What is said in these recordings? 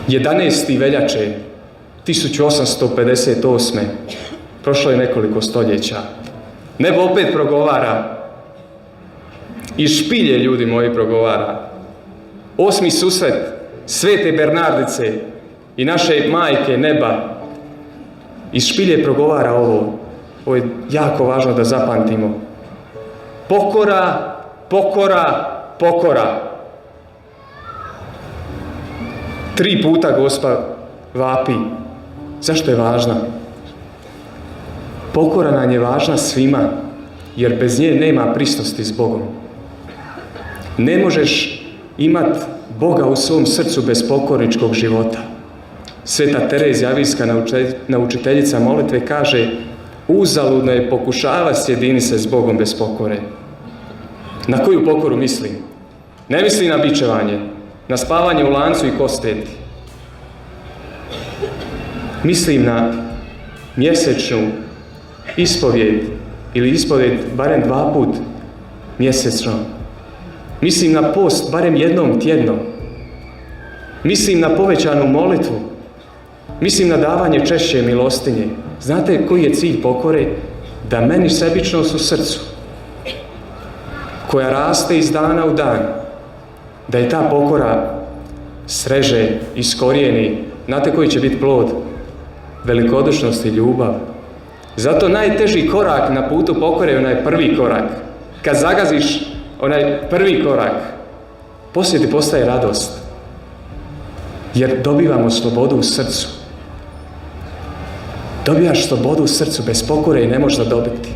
11. veljače 1858. Prošlo je nekoliko stoljeća. Nebo opet progovara. I špilje, ljudi moji, progovara. 8. susret Svete Bernardice i naše majke neba. Iz špilje progovara ovo. Ovo je jako važno da zapamtimo. Pokora, pokora, pokora. 3 puta Gospa vapi. Zašto je važna? Pokora nam je važna svima, jer bez nje nema prisnosti s Bogom. Ne možeš imati Boga u svom srcu bez pokorničkog života. Sveta Terezija Avijska, naučiteljica molitve, kaže: uzaludno je pokušava sjedini se s Bogom bez pokore. Na koju pokoru mislim? Ne mislim na bičevanje, na spavanje u lancu i kosteti. Mislim na mjesečnu ispovjed ili ispovjed barem 2 put mjesečno. Mislim na post barem jednom tjedno. Mislim na povećanu molitvu. Mislim na davanje češće milostinje. Znate koji je cilj pokore? Da meni sebičnost u srcu, koja raste iz dana u dan, da je ta pokora sreže, iskorijeni. Znate koji će biti plod? Velikodušnost i ljubav. Zato najteži korak na putu pokore je onaj prvi korak. Kad zagaziš onaj prvi korak, poslije ti postaje radost. Jer dobivamo slobodu u srcu. Dobijaš slobodu u srcu, bez pokore i ne možeš da dobiti.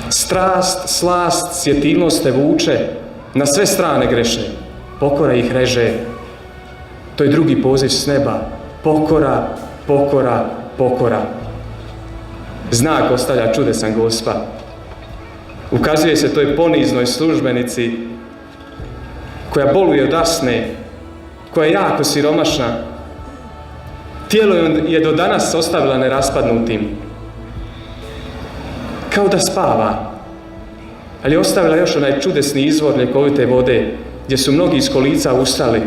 Strast, slast, sjetilnost te vuče na sve strane grešne. Pokora ih reže. To je drugi poziv s neba. Pokora, pokora, pokora. Znak ostavlja čudesan Gospa. Ukazuje se toj poniznoj službenici koja boluje od asme, koja je jako siromašna. Tijelo je do danas ostavila neraspadnutim. Kao da spava. Ali je ostavila još onaj čudesni izvor ljekovite vode, gdje su mnogi iz kolica ustali,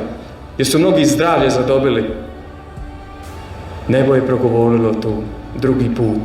gdje su mnogi zdravlje zadobili. Nebo je progovorilo tu drugi put.